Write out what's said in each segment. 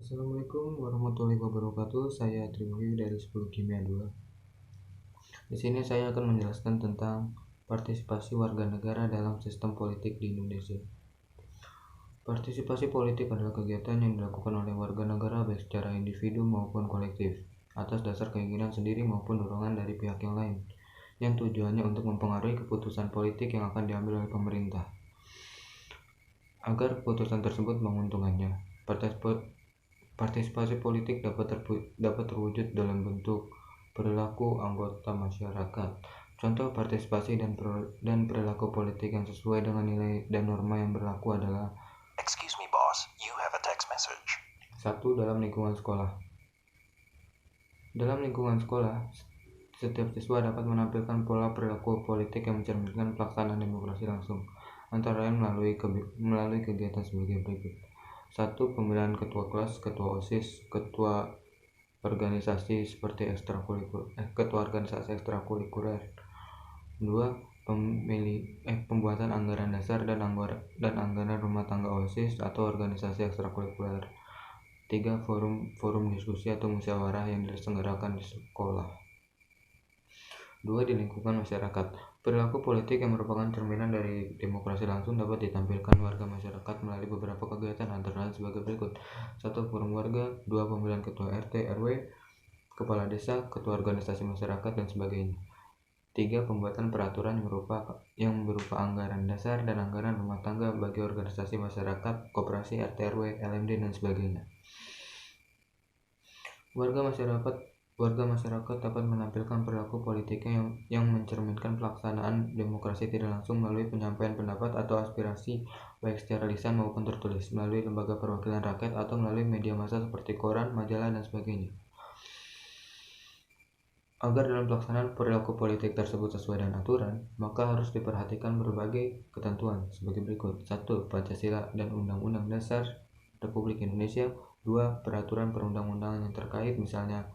Assalamualaikum warahmatullahi wabarakatuh. Saya Triwahyu dari 10 Kimia 2. Di sini saya akan menjelaskan tentang partisipasi warga negara dalam sistem politik di Indonesia. Partisipasi politik adalah kegiatan yang dilakukan oleh warga negara baik secara individu maupun kolektif, atas dasar keinginan sendiri maupun dorongan dari pihak yang lain, yang tujuannya untuk mempengaruhi keputusan politik yang akan diambil oleh pemerintah, agar keputusan tersebut menguntungkannya. Partisipasi politik dapat terwujud dalam bentuk perilaku anggota masyarakat. Contoh partisipasi dan perilaku politik yang sesuai dengan nilai dan norma yang berlaku adalah: Excuse me, boss. You have a text message. 1. Dalam lingkungan sekolah. Dalam lingkungan sekolah, setiap siswa dapat menampilkan pola perilaku politik yang mencerminkan pelaksanaan demokrasi langsung, antara lain melalui kegiatan sebagai berikut. 1. Pemilihan ketua kelas, ketua OSIS, ketua organisasi seperti ketua organisasi ekstrakurikuler. 2. Pembuatan anggaran dasar dan anggaran rumah tangga OSIS atau organisasi ekstrakurikuler. 3. Forum diskusi atau musyawarah yang diselenggarakan di sekolah. 2. Di lingkungan masyarakat. Perilaku politik yang merupakan cerminan dari demokrasi langsung dapat ditampilkan warga masyarakat melalui beberapa kegiatan, antara lain sebagai berikut. 1. Forum warga. 2. Pemilihan ketua RT, RW, kepala desa, ketua organisasi masyarakat, dan sebagainya. 3. Pembuatan peraturan yang berupa anggaran dasar dan anggaran rumah tangga bagi organisasi masyarakat, koperasi, RT, RW, LMD, dan sebagainya. Warga masyarakat dapat menampilkan perilaku politiknya yang mencerminkan pelaksanaan demokrasi tidak langsung melalui penyampaian pendapat atau aspirasi baik secara lisan maupun tertulis, melalui lembaga perwakilan rakyat atau melalui media massa seperti koran, majalah, dan sebagainya. Agar dalam pelaksanaan perilaku politik tersebut sesuai dengan aturan, maka harus diperhatikan berbagai ketentuan sebagai berikut. 1. Pancasila dan Undang-Undang Dasar Republik Indonesia. 2. Peraturan perundang-undangan yang terkait, misalnya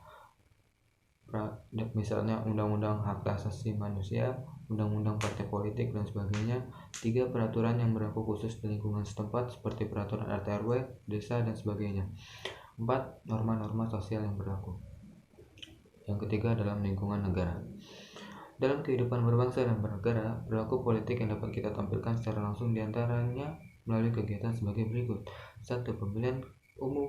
Undang-Undang Hak Asasi Manusia, Undang-Undang Partai Politik, dan sebagainya. 3. Peraturan yang berlaku khusus di lingkungan setempat seperti peraturan RT, RW, desa, dan sebagainya. 4. Norma-norma sosial yang berlaku. Yang ketiga, dalam lingkungan negara. Dalam kehidupan berbangsa dan bernegara, perilaku politik yang dapat kita tampilkan secara langsung diantaranya melalui kegiatan sebagai berikut. 1. Pemilihan umum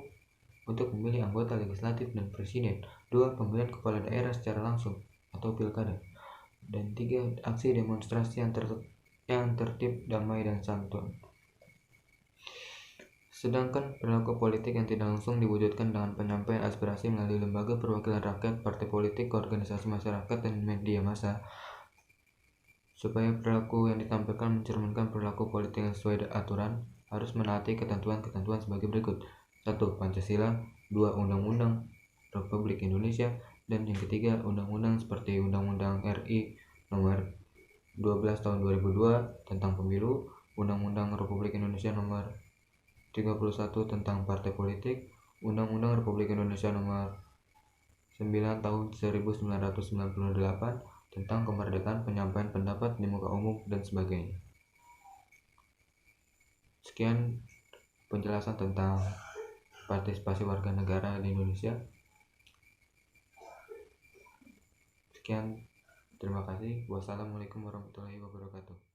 untuk memilih anggota legislatif dan presiden. 2. Pemilihan kepala daerah secara langsung atau pilkada. Dan 3. Aksi demonstrasi yang tertib, damai, dan santun. Sedangkan perilaku politik yang tidak langsung diwujudkan dengan penyampaian aspirasi melalui lembaga perwakilan rakyat, partai politik, organisasi masyarakat, dan media massa. Supaya perilaku yang ditampilkan mencerminkan perilaku politik yang sesuai aturan, harus menaati ketentuan-ketentuan sebagai berikut. 1. Pancasila. 2. Undang-Undang Republik Indonesia. Dan yang ketiga, undang-undang seperti Undang-Undang RI nomor 12 tahun 2002 tentang pemilu, Undang-Undang Republik Indonesia nomor 31 tentang partai politik, Undang-Undang Republik Indonesia nomor 9 tahun 1998 tentang kemerdekaan penyampaian pendapat di muka umum, dan sebagainya. Sekian penjelasan tentang partisipasi warga negara di Indonesia. Sekian, terima kasih. Wassalamualaikum warahmatullahi wabarakatuh.